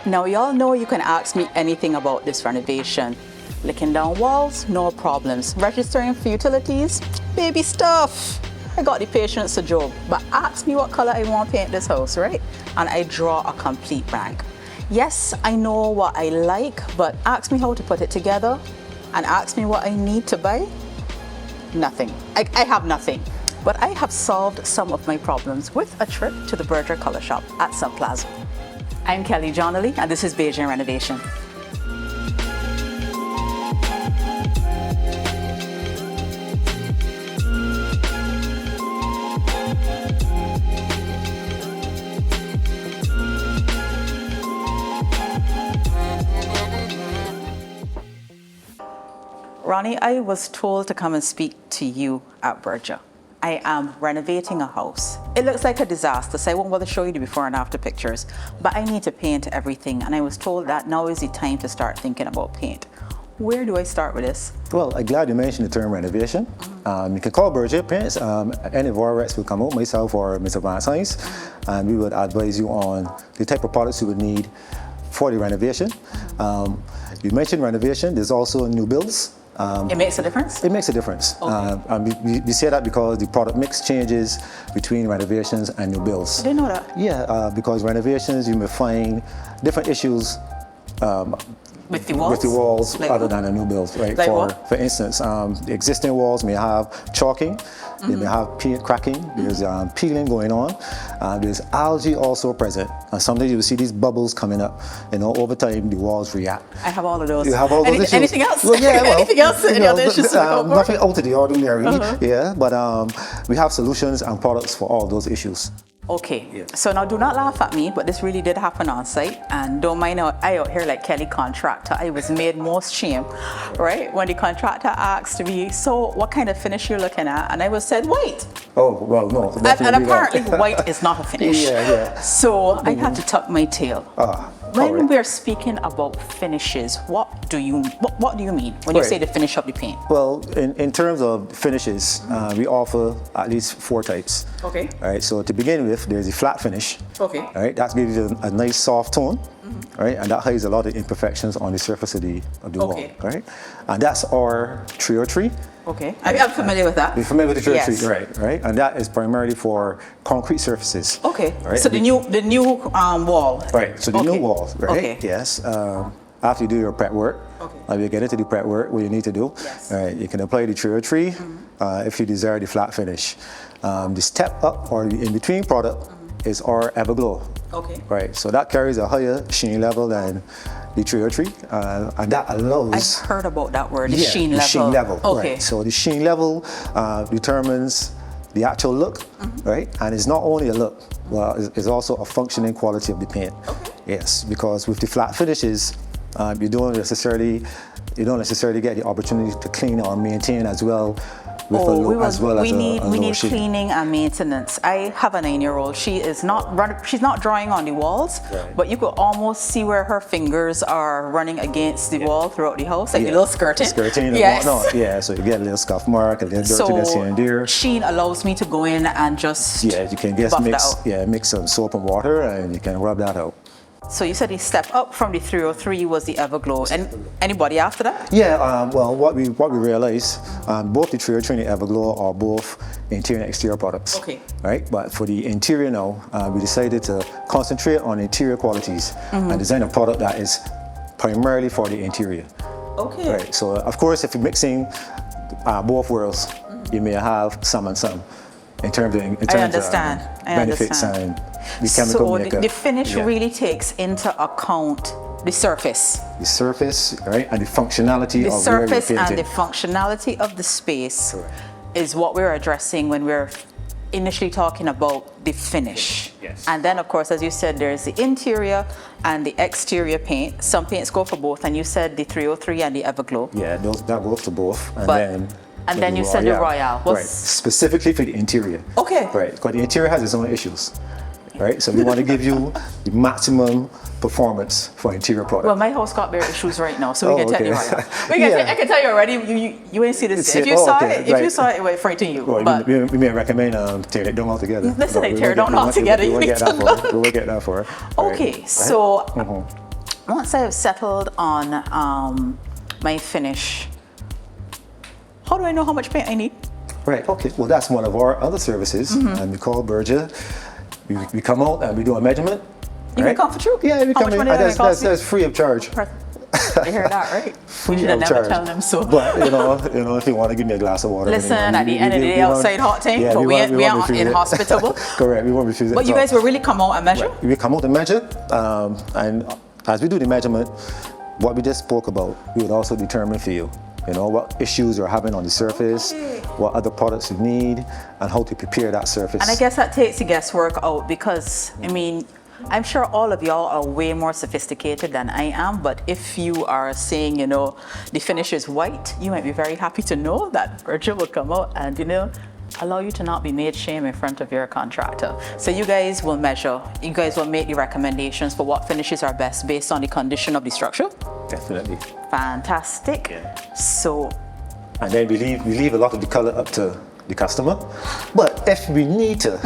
Now, y'all know you can ask me anything about this renovation. Licking down walls, no problems. Registering for utilities, baby stuff. I got the patience to job, but ask me what color I want to paint this house, right? And I draw a complete blank. Yes, I know what I like, but ask me how to put it together and ask me what I need to buy. Nothing. I have nothing. But I have solved some of my problems with a trip to the Berger color shop at Sun Plaza. I'm Kelly Johnley, and this is Bajan Renovation. Ronnie, I was told to come and speak to you at Berger. I am renovating a house. It looks like a disaster, so I won't bother show you the before and after pictures, but I need to paint everything, and I was told that now is the time to start thinking about paint. Where do I start with this? Well, I'm glad you mentioned the term renovation. You can call Berger Paints. Any of our reps will come out, myself or Mr. Van Sigh, and we would advise you on the type of products you would need for the renovation. You mentioned renovation, there's also new builds. It makes a difference? It makes a difference. Okay. We say that because the product mix changes between renovations and new builds. I didn't know that. Yeah, because renovations, you may find different issues with the walls, like, other than a new build, right? Like for instance, the existing walls may have chalking, they may have paint cracking, there's peeling going on, there's algae also present, and sometimes you will see these bubbles coming up. You know, over time the walls react. I have all of those. You have all those issues. Anything else? Well, yeah, well, anything else? Any other issues? Nothing out of the ordinary. Yeah, but we have solutions and products for all those issues. Okay, Yeah. So now do not laugh at me, but this really did happen on site, and don't mind I out here like Kelly contractor. I was made most shame, right? When the contractor asked me, so what kind of finish you're looking at? And I was said, white. Oh, well, no. And apparently white is not a finish. Yeah. So I had to tuck my tail. When right. we're speaking about finishes, what do you mean when you say to finish up the paint? Well, in terms of finishes, we offer at least 4 types. Okay. All right, so to begin with, there's a flat finish. Okay. All right, that gives you a nice soft tone. Right, and that hides a lot of imperfections on the surface of the wall. Right, and that's our 303. Okay, I'm familiar with that. You're familiar with the 303, yes. right? And that is primarily for concrete surfaces. Okay. Right? So the new wall. Right. So the new wall, right? Okay. Yes. After you do your prep work, you get into the prep work, what you need to do. Yes. All right. You can apply the 303 if you desire the flat finish. The step up or the in between product is our Everglow. Okay. Right. So that carries a higher sheen level than the 303, and that allows. I've heard about that word, the sheen the level. sheen level. Okay. Right. So the sheen level determines the actual look, right? And it's not only a look, well, it's also a functioning quality of the paint. Okay. Yes, because with the flat finishes, you don't necessarily get the opportunity to clean or maintain as well. We need cleaning and maintenance. I have a 9-year-old. She's not drawing on the walls, but you could almost see where her fingers are running against the wall throughout the house, like the little skirting. Yes. Yeah, so you get a little scuff mark, a little dirtiness here and there. Sheen allows me to go in and just you can just mix some soap and water, and you can rub that out. So you said the step up from the 303 was the Everglow. And anybody after that? Yeah, well, what we realized, both the 303 and the Everglow are both interior and exterior products. Okay. Right, but for the interior now, we decided to concentrate on interior qualities and design a product that is primarily for the interior. Okay. Right, so of course, if you're mixing both worlds, you may have some and some in terms of benefits and the chemical makeup. So the finish really takes into account the surface. The surface, right, and the functionality of where you're painting. The surface and the functionality of the space is what we're addressing when we're initially talking about the finish. Yes. And then, of course, as you said, there's the interior and the exterior paint. Some paints go for both, and you said the 303 and the Everglow. Yeah, that goes for both. And then you said the Royale. Right, specifically for the interior. Okay. Right, because the interior has its own issues. Right, so we want to give you the maximum performance for interior product. Well, my house got bare issues right now, so we can tell you right now. I can tell you already. You ain't see this. If you saw it, it would frighten you. Well, but we may recommend tearing it down altogether. Listen, tear it down altogether. We will get that for her. Okay, so once I have settled on my finish, how do I know how much paint I need? Right, okay. Well, that's one of our other services, and we call Berger. We come out and we do a measurement. You can come for true? Yeah, we How come much in. money does it cost That's free of charge. You hear that, right? Free You should have of never charge. tell them so. But if you want to give me a glass of water. Listen, at the end of the day, outside hot tank, but we aren't inhospitable. Correct, we won't refuse it. But you guys will really come out and measure? Right. We come out and measure, and as we do the measurement, what we just spoke about, we would also determine for you, what issues you're having on the surface, what other products you need, and how to prepare that surface. And I guess that takes the guesswork out because, I'm sure all of y'all are way more sophisticated than I am, but if you are saying, the finish is white, you might be very happy to know that Berger will come out and, allow you to not be made shame in front of your contractor. So you guys will measure, you guys will make the recommendations for what finishes are best based on the condition of the structure. Definitely. Fantastic. Yeah. So. And then we leave a lot of the color up to the customer. But if we need to,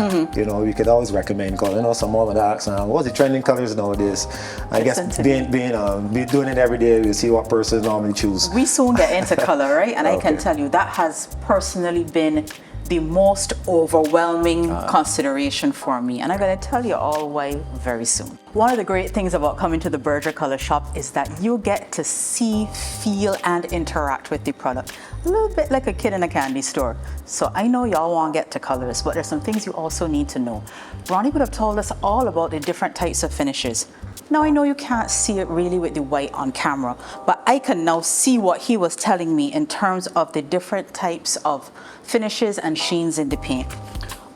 we could always recommend color. Some mom would ask, what's the trending colors nowadays? I guess being doing it every day, we'll see what person normally choose. We soon get into color, right? And I can tell you that has personally been the most overwhelming consideration for me. And I'm going to tell you all why very soon. One of the great things about coming to the Berger Color Shop is that you get to see, feel, and interact with the product. A little bit like a kid in a candy store. So I know y'all want to get to colors, but there's some things you also need to know. Ronnie would have told us all about the different types of finishes. Now I know you can't see it really with the white on camera, but I can now see what he was telling me in terms of the different types of finishes and sheens in the paint.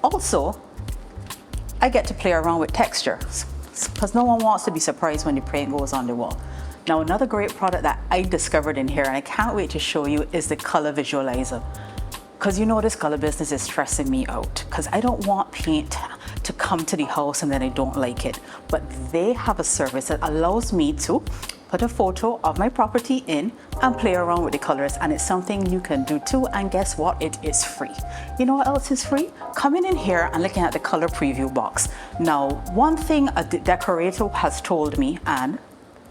Also, I get to play around with texture because no one wants to be surprised when the paint goes on the wall. Now another great product that I discovered in here, and I can't wait to show you, is the color visualizer. Because this color business is stressing me out because I don't want paint to come to the house and then I don't like it. But they have a service that allows me to put a photo of my property in and play around with the colors, and it's something you can do too. And guess what? It is free. You know what else is free? Coming in here and looking at the color preview box. Now, one thing a decorator has told me, and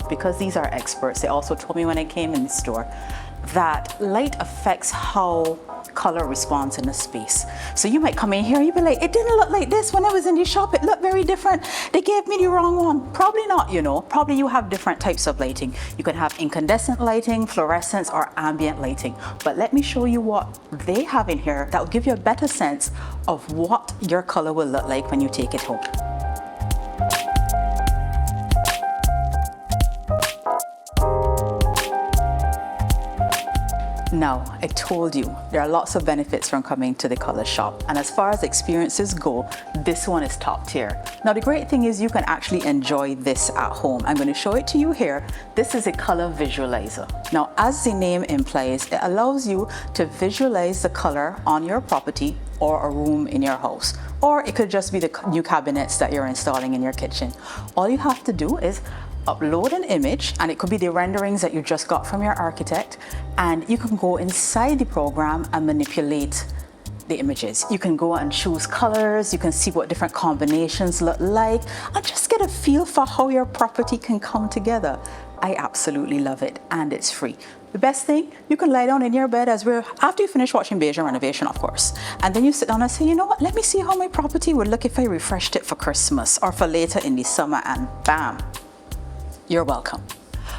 because these are experts, they also told me when I came in the store, that light affects how color responds in a space. So you might come in here and you'll be like, it didn't look like this when I was in the shop, it looked very different. They gave me the wrong one. Probably not, Probably you have different types of lighting. You can have incandescent lighting, fluorescence, or ambient lighting. But let me show you what they have in here that will give you a better sense of what your color will look like when you take it home. Now, I told you there are lots of benefits from coming to the color shop, and as far as experiences go, this one is top tier. Now, the great thing is you can actually enjoy this at home. I'm going to show it to you here. This is a color visualizer. Now, as the name implies, it allows you to visualize the color on your property or a room in your house, or it could just be the new cabinets that you're installing in your kitchen. All you have to do is upload an image, and it could be the renderings that you just got from your architect, and you can go inside the program and manipulate the images. You can go and choose colors, you can see what different combinations look like, and just get a feel for how your property can come together. I absolutely love it, and it's free. The best thing, you can lie down in your bed after you finish watching Bajan Renovation, of course, and then you sit down and say, you know what, let me see how my property would look if I refreshed it for Christmas or for later in the summer, and bam, you're welcome.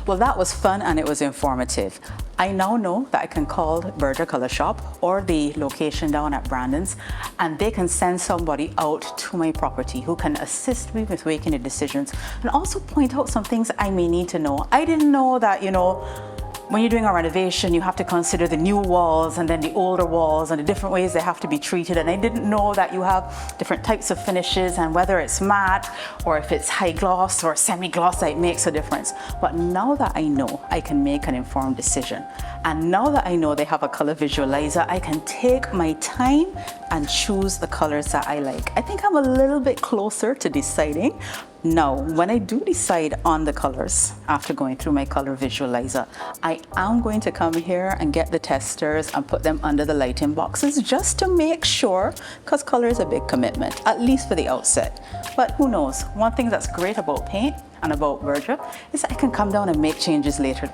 Well, that was fun and it was informative. I now know that I can call Berger Color Shop or the location down at Brandon's, and they can send somebody out to my property who can assist me with making the decisions and also point out some things I may need to know. I didn't know that, when you're doing a renovation, you have to consider the new walls and then the older walls and the different ways they have to be treated. And I didn't know that you have different types of finishes, and whether it's matte or if it's high gloss or semi-gloss, it makes a difference. But now that I know, I can make an informed decision. And now that I know they have a color visualizer, I can take my time and choose the colors that I like. I think I'm a little bit closer to deciding. Now, when I do decide on the colors after going through my color visualizer, I am going to come here and get the testers and put them under the lighting boxes just to make sure, because color is a big commitment, at least for the outset. But who knows? One thing that's great about paint and about Berger is that I can come down and make changes later.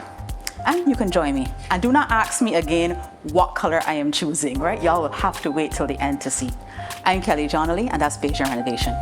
And you can join me. And do not ask me again what color I am choosing, right? Y'all will have to wait till the end to see. I'm Kelly Johnley, and that's Bajan Renovation.